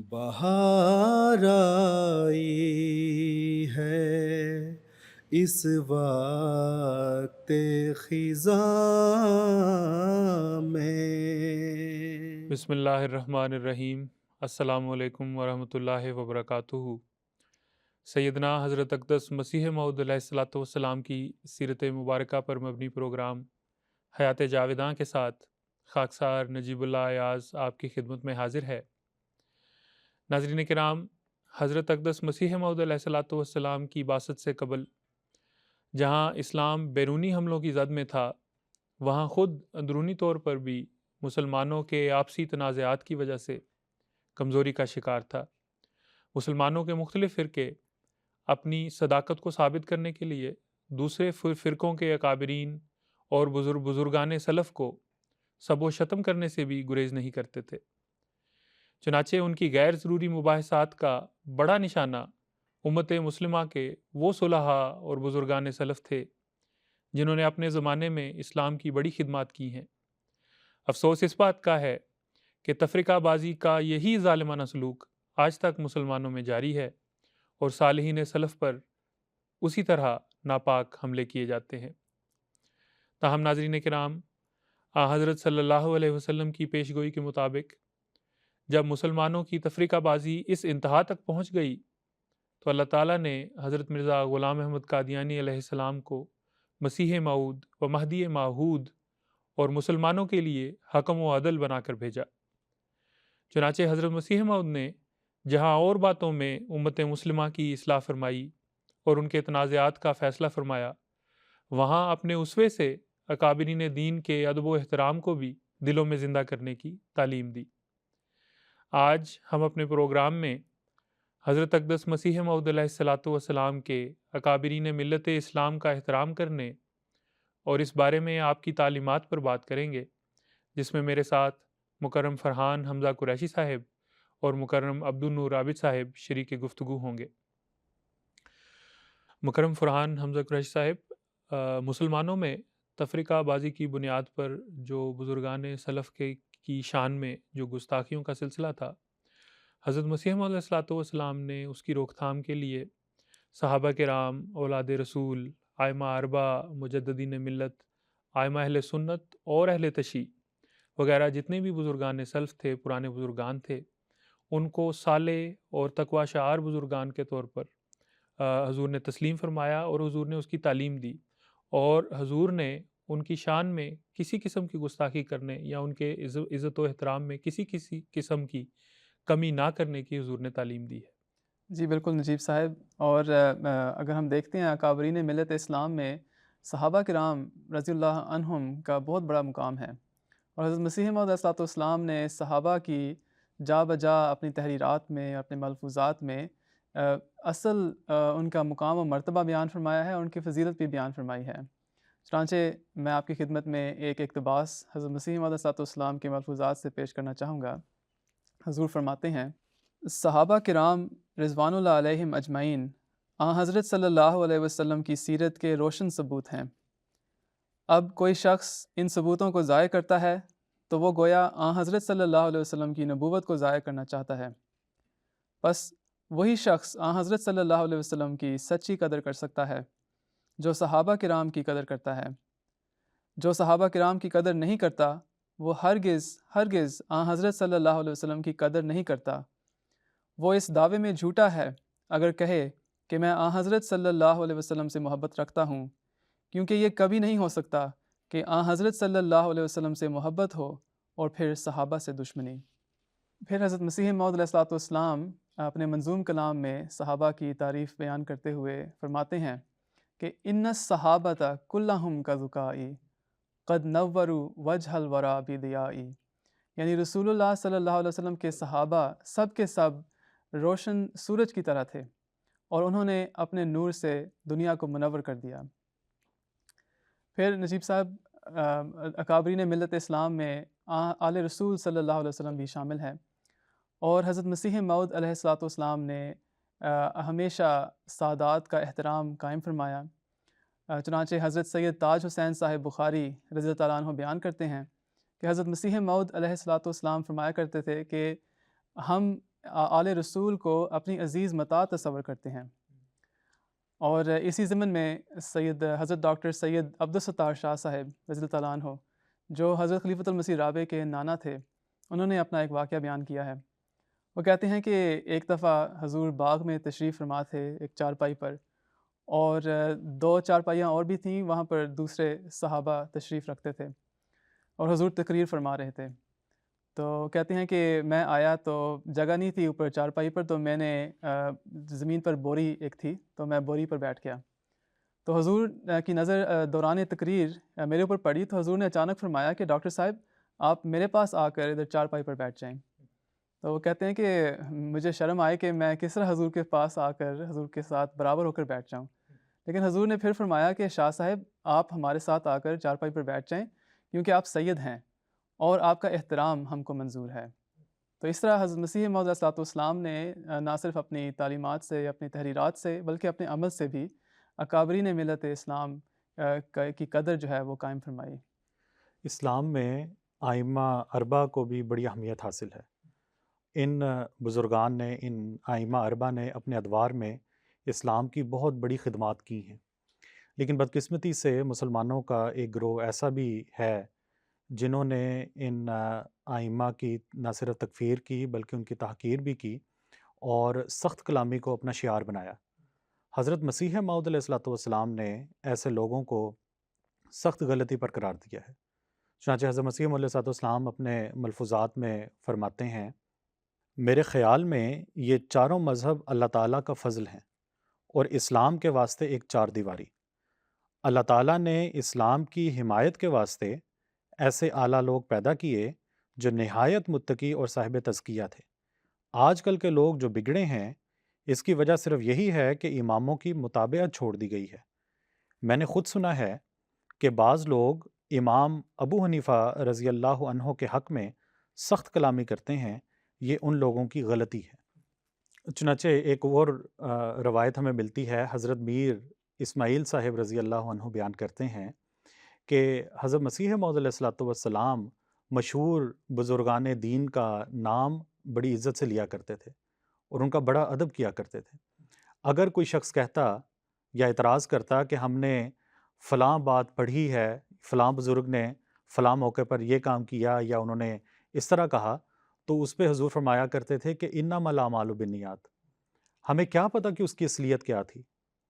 بہار آئی ہے اس وقت خزاں میں۔ بسم اللہ الرحمن الرحیم۔ السلام علیکم ورحمۃ اللہ وبرکاتہ۔ سیدنا حضرت اقدس مسیح موعود علیہ الصلوۃ والسلام کی سیرت مبارکہ پر مبنی پروگرام حیات جاویداں کے ساتھ خاکسار نجیب اللہ ایاز آپ کی خدمت میں حاضر ہے۔ ناظرین کرام، حضرت اقدس مسیح موعود علیہ الصلوۃ والسلام کی بعثت سے قبل جہاں اسلام بیرونی حملوں کی زد میں تھا، وہاں خود اندرونی طور پر بھی مسلمانوں کے آپسی تنازعات کی وجہ سے کمزوری کا شکار تھا۔ مسلمانوں کے مختلف فرقے اپنی صداقت کو ثابت کرنے کے لیے دوسرے فرقوں کے اکابرین اور بزرگان سلف کو سب و شتم کرنے سے بھی گریز نہیں کرتے تھے۔ چنانچہ ان کی غیر ضروری مباحثات کا بڑا نشانہ امت مسلمہ کے وہ صلحاء اور بزرگان سلف تھے جنہوں نے اپنے زمانے میں اسلام کی بڑی خدمات کی ہیں۔ افسوس اس بات کا ہے کہ تفرقہ بازی کا یہی ظالمانہ سلوک آج تک مسلمانوں میں جاری ہے اور صالحین سلف پر اسی طرح ناپاک حملے کیے جاتے ہیں۔ تاہم ناظرین کرام، حضرت صلی اللہ علیہ وسلم کی پیشگوئی کے مطابق جب مسلمانوں کی تفرقہ بازی اس انتہا تک پہنچ گئی تو اللہ تعالیٰ نے حضرت مرزا غلام احمد قادیانی علیہ السلام کو مسیح موعود و مہدی موعود اور مسلمانوں کے لیے حکم و عدل بنا کر بھیجا۔ چنانچہ حضرت مسیح موعود نے جہاں اور باتوں میں امت مسلمہ کی اصلاح فرمائی اور ان کے تنازعات کا فیصلہ فرمایا، وہاں اپنے اسوے سے اکابرین دین کے ادب و احترام کو بھی دلوں میں زندہ کرنے کی تعلیم دی۔ آج ہم اپنے پروگرام میں حضرت اقدس مسیح موعود علیہ الصلوۃ والسلام کے اکابرین ملت اسلام کا احترام کرنے اور اس بارے میں آپ کی تعلیمات پر بات کریں گے، جس میں میرے ساتھ مکرم فرحان حمزہ قریشی صاحب اور مکرم عبد النور عابد صاحب شریک گفتگو ہوں گے۔ مکرم فرحان حمزہ قریشی صاحب، مسلمانوں میں تفرقہ بازی کی بنیاد پر جو بزرگان سلف کی شان میں جو گستاخیوں کا سلسلہ تھا، حضرت مسیح موعود علیہ الصلوۃ والسلام نے اس کی روک تھام کے لیے صحابہ کرام، اولاد رسول، ائمہ اربعہ، مجددین ملت، ائمہ اہل سنت اور اہل تشیع وغیرہ جتنے بھی بزرگان سلف تھے، پرانے بزرگان تھے، ان کو صالح اور تقوی شعار بزرگان کے طور پر حضور نے تسلیم فرمایا اور حضور نے اس کی تعلیم دی، اور حضور نے ان کی شان میں کسی قسم کی گستاخی کرنے یا ان کے عزت و احترام میں کسی قسم کی کمی نہ کرنے کی حضور نے تعلیم دی ہے۔ جی بالکل نجیب صاحب، اور اگر ہم دیکھتے ہیں اکابرین ملت اسلام میں صحابہ کرام رضی اللہ عنہم کا بہت بڑا مقام ہے، اور حضرت مسیح موعود علیہ السلام نے صحابہ کی جا بجا اپنی تحریرات میں، اپنے ملفوظات میں اصل ان کا مقام و مرتبہ بیان فرمایا ہے اور ان کی فضیلت بھی بیان فرمائی ہے۔ چنانچہ میں آپ کی خدمت میں ایک اقتباس حضرت مسیح موعود علیہ السلام کے ملفوظات سے پیش کرنا چاہوں گا۔ حضور فرماتے ہیں: صحابہ کرام رضوان اللہ علیہم اجمعین حضرت صلی اللہ علیہ وسلم کی سیرت کے روشن ثبوت ہیں۔ اب کوئی شخص ان ثبوتوں کو ضائع کرتا ہے تو وہ گویا حضرت صلی اللہ علیہ وسلم کی نبوت کو ضائع کرنا چاہتا ہے۔ بس وہی شخص حضرت صلی اللہ علیہ وسلم کی سچی قدر کر سکتا ہے جو صحابہ کرام کی قدر کرتا ہے۔ جو صحابہ کرام کی قدر نہیں کرتا وہ ہرگز حضرت صلی اللہ علیہ وسلم کی قدر نہیں کرتا۔ وہ اس دعوے میں جھوٹا ہے اگر کہے کہ میں حضرت صلی اللہ علیہ وسلم سے محبت رکھتا ہوں، کیونکہ یہ کبھی نہیں ہو سکتا کہ حضرت صلی اللہ علیہ وسلم سے محبت ہو اور پھر صحابہ سے دشمنی۔ پھر حضرت مسیح موعود علیہ السلام اپنے منظوم کلام میں صحابہ کی تعریف بیان کرتے ہوئے فرماتے ہیں کہ ان الصحابۃ کلہم کذکائی قد نوروا وجہ الورا بدیائی، یعنی رسول اللہ صلی اللہ علیہ وسلم کے صحابہ سب کے سب روشن سورج کی طرح تھے اور انہوں نے اپنے نور سے دنیا کو منور کر دیا۔ پھر نجیب صاحب، اکابرین ملت اسلام میں آل رسول صلی اللہ علیہ وسلم بھی شامل ہیں، اور حضرت مسیح موعود علیہ السلام نے ہمیشہ سادات کا احترام قائم فرمایا۔ چنانچہ حضرت سید تاج حسین صاحب بخاری رضی اللہ تعالیٰ عنہ بیان کرتے ہیں کہ حضرت مسیح موعود علیہ السلام فرمایا کرتے تھے کہ ہم آل رسول کو اپنی عزیز متاع تصور کرتے ہیں۔ اور اسی ضمن میں سید حضرت ڈاکٹر سید عبدالستار شاہ صاحب رضی اللہ تعالیٰ عنہ، جو حضرت خلیفۃ المسیح رابع کے نانا تھے، انہوں نے اپنا ایک واقعہ بیان کیا ہے۔ وہ کہتے ہیں کہ ایک دفعہ حضور باغ میں تشریف فرما تھے ایک چارپائی پر، اور 2 چارپائیاں اور بھی تھیں، وہاں پر دوسرے صحابہ تشریف رکھتے تھے اور حضور تقریر فرما رہے تھے۔ تو کہتے ہیں کہ میں آیا تو جگہ نہیں تھی اوپر چارپائی پر، تو میں نے زمین پر بوری ایک تھی، تو میں بوری پر بیٹھ گیا۔ تو حضور کی نظر دوران تقریر میرے اوپر پڑی، تو حضور نے اچانک فرمایا کہ ڈاکٹر صاحب آپ میرے پاس آ کر ادھر چارپائی پر بیٹھ جائیں۔ تو وہ کہتے ہیں کہ مجھے شرم آئے کہ میں کس طرح حضور کے پاس آ کر حضور کے ساتھ برابر ہو کر بیٹھ جاؤں، لیکن حضور نے پھر فرمایا کہ شاہ صاحب آپ ہمارے ساتھ آ کر چارپائی پر بیٹھ جائیں، کیونکہ آپ سید ہیں اور آپ کا احترام ہم کو منظور ہے۔ تو اس طرح حضرت مسیح موعود علیہ الصلوۃ والسلام نے نہ صرف اپنی تعلیمات سے، اپنی تحریرات سے، بلکہ اپنے عمل سے بھی اکابرین ملت اسلام کی قدر جو ہے وہ قائم فرمائی۔ اسلام میں ائمہ اربعہ کو بھی بڑی اہمیت حاصل ہے۔ ان بزرگان نے، ان ائمہ اربعہ نے اپنے ادوار میں اسلام کی بہت بڑی خدمات کی ہیں، لیکن بدقسمتی سے مسلمانوں کا ایک گروہ ایسا بھی ہے جنہوں نے ان ائمہ کی نہ صرف تکفیر کی بلکہ ان کی تحقیر بھی کی اور سخت کلامی کو اپنا شعار بنایا۔ حضرت مسیح موعود علیہ الصلوۃ والسلام نے ایسے لوگوں کو سخت غلطی پر قرار دیا ہے۔ چنانچہ حضرت مسیح موعود علیہ الصلوۃ والسلام اپنے ملفوظات میں فرماتے ہیں، میرے خیال میں یہ چاروں مذہب اللہ تعالیٰ کا فضل ہیں اور اسلام کے واسطے ایک چار دیواری۔ اللہ تعالیٰ نے اسلام کی حمایت کے واسطے ایسے اعلیٰ لوگ پیدا کیے جو نہایت متقی اور صاحب تزکیہ تھے۔ آج کل کے لوگ جو بگڑے ہیں، اس کی وجہ صرف یہی ہے کہ اماموں کی متابعت چھوڑ دی گئی ہے۔ میں نے خود سنا ہے کہ بعض لوگ امام ابو حنیفہ رضی اللہ عنہ کے حق میں سخت کلامی کرتے ہیں، یہ ان لوگوں کی غلطی ہے۔ چنانچہ ایک اور روایت ہمیں ملتی ہے، حضرت میر اسماعیل صاحب رضی اللہ عنہ بیان کرتے ہیں کہ حضرت مسیح موعود علیہ الصلوۃ والسلام مشہور بزرگان دین کا نام بڑی عزت سے لیا کرتے تھے اور ان کا بڑا ادب کیا کرتے تھے۔ اگر کوئی شخص کہتا یا اعتراض کرتا کہ ہم نے فلاں بات پڑھی ہے، فلاں بزرگ نے فلاں موقع پر یہ کام کیا یا انہوں نے اس طرح کہا، تو اس پہ حضور فرمایا کرتے تھے کہ انما الاعمال بالنیات، ہمیں کیا پتہ کہ اس کی اصلیت کیا تھی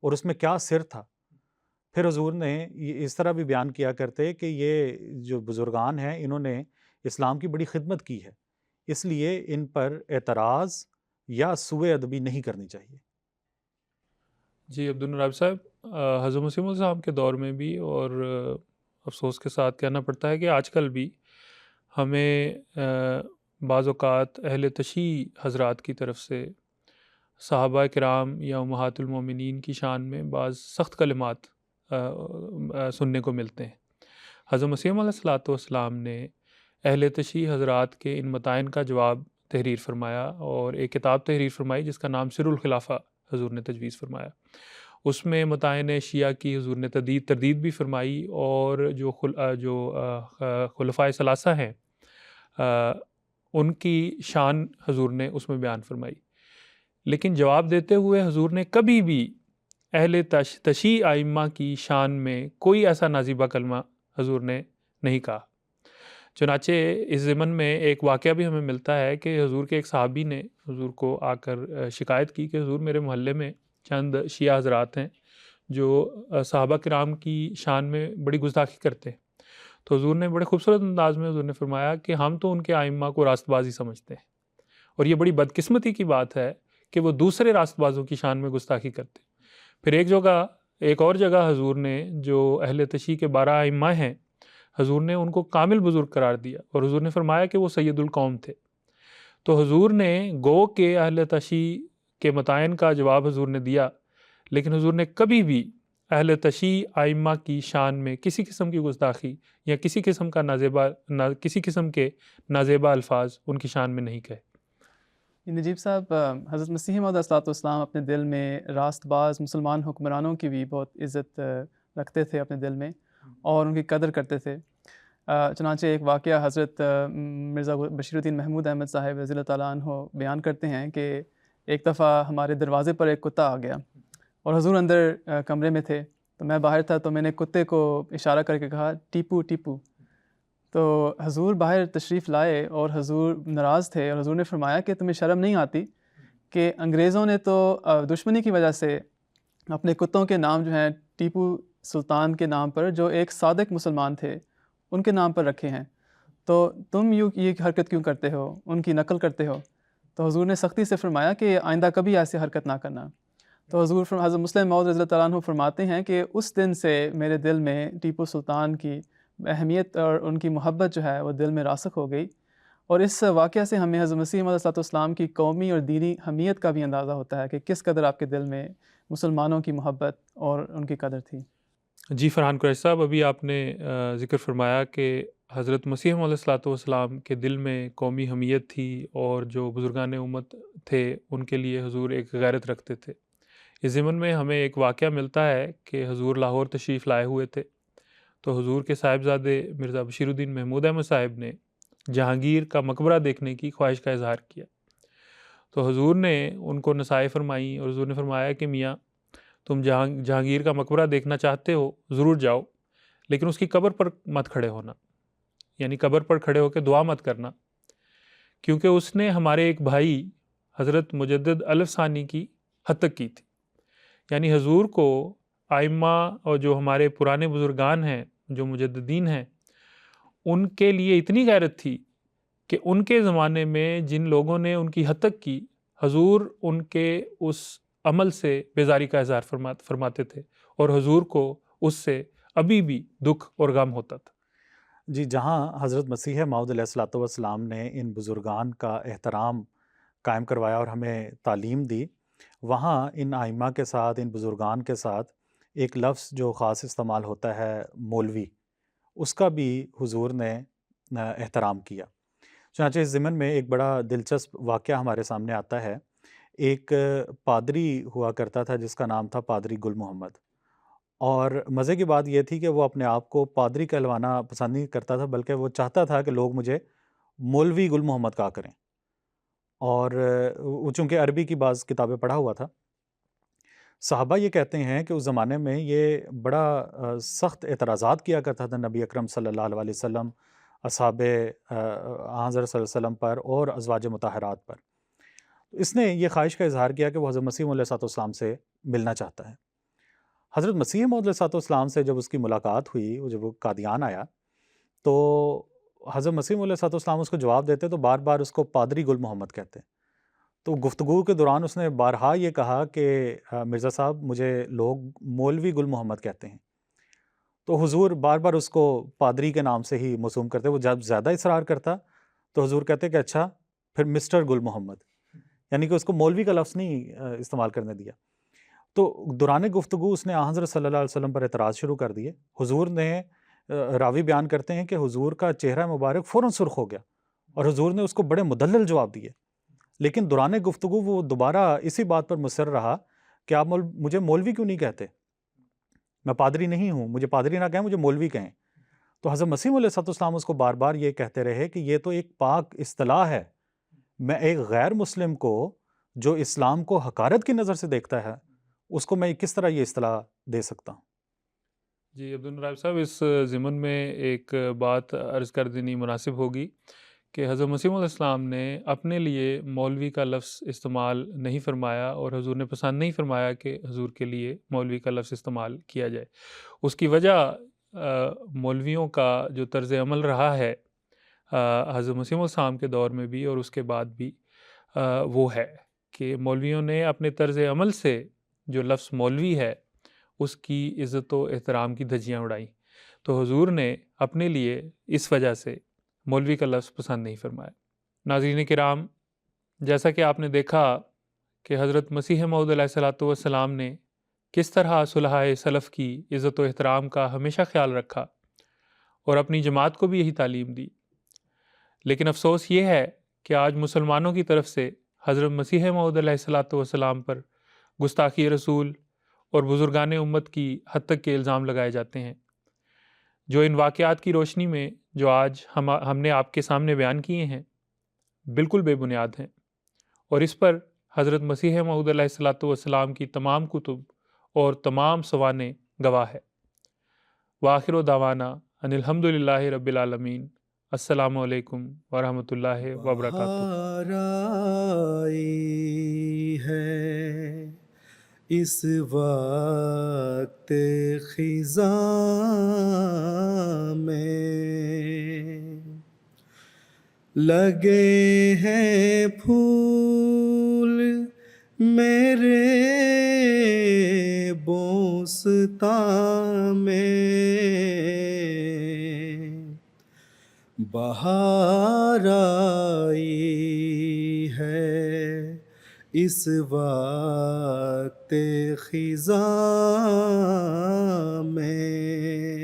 اور اس میں کیا سر تھا۔ پھر حضور نے اس طرح بھی بیان کیا کرتے کہ یہ جو بزرگان ہیں انہوں نے اسلام کی بڑی خدمت کی ہے، اس لیے ان پر اعتراض یا سوء ادبی نہیں کرنی چاہیے۔ جی عبدالرب صاحب، حضرت مسیح موعود صاحب کے دور میں بھی، اور افسوس کے ساتھ کہنا پڑتا ہے کہ آج کل بھی ہمیں بعض اوقات اہل تشیع حضرات کی طرف سے صحابہ کرام یا امہات المومنین کی شان میں بعض سخت کلمات سننے کو ملتے ہیں۔ حضرت مسیح علیہ الصلوۃ والسلام نے اہل تشیع حضرات کے ان متائن کا جواب تحریر فرمایا اور ایک کتاب تحریر فرمائی جس کا نام سر الخلافہ حضور نے تجویز فرمایا۔ اس میں متائن شیعہ کی حضور نے تردید بھی فرمائی، اور جو خلفائے ثلاثہ ہیں ان کی شان حضور نے اس میں بیان فرمائی۔ لیکن جواب دیتے ہوئے حضور نے کبھی بھی اہل تشیع ائمہ کی شان میں کوئی ایسا نازیبہ کلمہ حضور نے نہیں کہا۔ چنانچہ اس ضمن میں ایک واقعہ بھی ہمیں ملتا ہے کہ حضور کے ایک صحابی نے حضور کو آ کر شکایت کی کہ حضور میرے محلے میں چند شیعہ حضرات ہیں جو صحابہ کرام کی شان میں بڑی گستاخی کرتے ہیں۔ تو حضور نے بڑے خوبصورت انداز میں حضور نے فرمایا کہ ہم تو ان کے ائمہ کو راست بازی سمجھتے ہیں، اور یہ بڑی بدقسمتی کی بات ہے کہ وہ دوسرے راست بازوں کی شان میں گستاخی کرتے ہیں۔ پھر ایک اور جگہ حضور نے جو اہل تشیع کے 12 ائمہ ہیں، حضور نے ان کو کامل بزرگ قرار دیا اور حضور نے فرمایا کہ وہ سید القوم تھے۔ تو حضور نے گو کہ اہل تشیع کے متائن کا جواب حضور نے دیا، لیکن حضور نے کبھی بھی اہل تشیع ائمہ کی شان میں کسی قسم کی گستاخی یا کسی قسم کے نازیبہ الفاظ ان کی شان میں نہیں کہے۔ نجیب صاحب، حضرت مسیح موعود علیہ الصلوۃ والسلام اپنے دل میں راست باز مسلمان حکمرانوں کی بھی بہت عزت رکھتے تھے اپنے دل میں، اور ان کی قدر کرتے تھے۔ چنانچہ ایک واقعہ حضرت مرزا بشیر الدین محمود احمد صاحب رضی اللہ تعالیٰ عنہ بیان کرتے ہیں کہ ایک دفعہ ہمارے دروازے پر ایک کتا آ گیا اور حضور اندر کمرے میں تھے، تو میں باہر تھا، تو میں نے کتے کو اشارہ کر کے کہا ٹیپو ٹیپو، تو حضور باہر تشریف لائے اور حضور ناراض تھے، اور حضور نے فرمایا کہ تمہیں شرم نہیں آتی کہ انگریزوں نے تو دشمنی کی وجہ سے اپنے کتوں کے نام جو ہیں ٹیپو سلطان کے نام پر، جو ایک صادق مسلمان تھے، ان کے نام پر رکھے ہیں، تو تم یہ حرکت کیوں کرتے ہو، ان کی نقل کرتے ہو؟ تو حضور نے سختی سے فرمایا کہ آئندہ کبھی ایسی حرکت نہ کرنا۔ تو حضرت مسلم موعود رضی اللہ تعالیٰ عنہ فرماتے ہیں کہ اس دن سے میرے دل میں ٹیپو سلطان کی اہمیت اور ان کی محبت جو ہے وہ دل میں راسخ ہو گئی، اور اس واقعہ سے ہمیں حضرت مسیح موعود علیہ السلام کی قومی اور دینی حمیت کا بھی اندازہ ہوتا ہے کہ کس قدر آپ کے دل میں مسلمانوں کی محبت اور ان کی قدر تھی۔ جی فرحان قریشی صاحب، ابھی آپ نے ذکر فرمایا کہ حضرت مسیح موعود علیہ السلام کے دل میں قومی حمیت تھی، اور جو بزرگان امت تھے ان کے لیے حضور ایک غیرت رکھتے تھے۔ اس ضمن میں ہمیں ایک واقعہ ملتا ہے کہ حضور لاہور تشریف لائے ہوئے تھے، تو حضور کے صاحبزادے مرزا بشیر الدین محمود احمد صاحب نے جہانگیر کا مقبرہ دیکھنے کی خواہش کا اظہار کیا، تو حضور نے ان کو نصائح فرمائیں، اور حضور نے فرمایا کہ میاں تم جہانگیر کا مقبرہ دیکھنا چاہتے ہو ضرور جاؤ، لیکن اس کی قبر پر مت کھڑے ہونا، یعنی قبر پر کھڑے ہو کے دعا مت کرنا، کیونکہ اس نے ہمارے ایک بھائی حضرت مجدد الف ثانی کی ہتک کی تھی۔ یعنی حضور کو ائمہ اور جو ہمارے پرانے بزرگان ہیں، جو مجددین ہیں، ان کے لیے اتنی غیرت تھی کہ ان کے زمانے میں جن لوگوں نے ان کی ہتک کی، حضور ان کے اس عمل سے بیزاری کا اظہار فرماتے تھے، اور حضور کو اس سے ابھی بھی دکھ اور غم ہوتا تھا۔ جی، جہاں حضرت مسیح موعود علیہ السلام نے ان بزرگان کا احترام قائم کروایا اور ہمیں تعلیم دی، وہاں ان ائمہ کے ساتھ، ان بزرگان کے ساتھ ایک لفظ جو خاص استعمال ہوتا ہے مولوی، اس کا بھی حضور نے احترام کیا۔ چنانچہ اس ضمن میں ایک بڑا دلچسپ واقعہ ہمارے سامنے آتا ہے۔ ایک پادری ہوا کرتا تھا جس کا نام تھا پادری گل محمد، اور مزے کی بات یہ تھی کہ وہ اپنے آپ کو پادری کہلوانا پسند نہیں کرتا تھا، بلکہ وہ چاہتا تھا کہ لوگ مجھے مولوی گل محمد کہا کریں، اور وہ چونکہ عربی کی بعض کتابیں پڑھا ہوا تھا۔ صحابہ یہ کہتے ہیں کہ اس زمانے میں یہ بڑا سخت اعتراضات کیا کرتا تھا نبی اکرم صلی اللہ علیہ وسلم، اصحاب حضرت صلی اللہ علیہ وسلم پر اور ازواج مطہرات پر۔ اس نے یہ خواہش کا اظہار کیا کہ وہ حضرت مسیح علیہ السلام سے ملنا چاہتا ہے۔ حضرت مسیح علیہ السلام سے جب اس کی ملاقات ہوئی، جب وہ قادیان آیا، تو حضرت مسیح علیہ السلام اس کو جواب دیتے تو بار بار اس کو پادری گل محمد کہتے۔ تو گفتگو کے دوران اس نے بارہا یہ کہا کہ مرزا صاحب مجھے لوگ مولوی گل محمد کہتے ہیں، تو حضور بار بار اس کو پادری کے نام سے ہی موسوم کرتے۔ وہ جب زیادہ اصرار کرتا تو حضور کہتے کہ اچھا پھر مسٹر گل محمد، یعنی کہ اس کو مولوی کا لفظ نہیں استعمال کرنے دیا۔ تو دوران گفتگو اس نے حضرت صلی اللہ علیہ وسلم پر اعتراض شروع کر دیے۔ حضور نے، راوی بیان کرتے ہیں کہ حضور کا چہرہ مبارک فوراً سرخ ہو گیا، اور حضور نے اس کو بڑے مدلل جواب دیے، لیکن دوران گفتگو وہ دوبارہ اسی بات پر مصر رہا کہ آپ مجھے مولوی کیوں نہیں کہتے، میں پادری نہیں ہوں، مجھے پادری نہ کہیں، مجھے مولوی کہیں۔ تو حضرت مسیح علیہ السلام اس کو بار بار یہ کہتے رہے کہ یہ تو ایک پاک اصطلاح ہے، میں ایک غیر مسلم کو جو اسلام کو حقارت کی نظر سے دیکھتا ہے، اس کو میں کس طرح یہ اصطلاح دے سکتا ہوں۔ جی عبدالرحیم صاحب، اس ضمن میں ایک بات عرض کر دینی مناسب ہوگی کہ حضرت مسیح علیہ السلام نے اپنے لیے مولوی کا لفظ استعمال نہیں فرمایا، اور حضور نے پسند نہیں فرمایا کہ حضور کے لیے مولوی کا لفظ استعمال کیا جائے۔ اس کی وجہ مولویوں کا جو طرز عمل رہا ہے حضرت مسیح علیہ السلام کے دور میں بھی اور اس کے بعد بھی، وہ ہے کہ مولویوں نے اپنے طرز عمل سے جو لفظ مولوی ہے اس کی عزت و احترام کی دھجیاں اڑائیں، تو حضور نے اپنے لیے اس وجہ سے مولوی کا لفظ پسند نہیں فرمایا۔ ناظرین کرام، جیسا کہ آپ نے دیکھا کہ حضرت مسیح موعود علیہ السلام نے کس طرح صلحائے سلف کی عزت و احترام کا ہمیشہ خیال رکھا اور اپنی جماعت کو بھی یہی تعلیم دی، لیکن افسوس یہ ہے کہ آج مسلمانوں کی طرف سے حضرت مسیح موعود علیہ السلام پر گستاخی رسول اور بزرگان امت کی حد تک کے الزام لگائے جاتے ہیں، جو ان واقعات کی روشنی میں جو آج ہم نے آپ کے سامنے بیان کیے ہیں بالکل بے بنیاد ہیں، اور اس پر حضرت مسیح موعود علیہ الصلوۃ والسلام کی تمام کتب اور تمام سوانح گواہ ہے۔ وآخر دعوانا ان الحمد للہ رب العالمین۔ السلام علیکم ورحمۃ اللہ وبرکاتہ۔ بہار آئی ہے اس وقت خزاں میں، لگے ہیں پھول میرے بوستاں میں، بہار آئی ہے اس وقت خزاں میں۔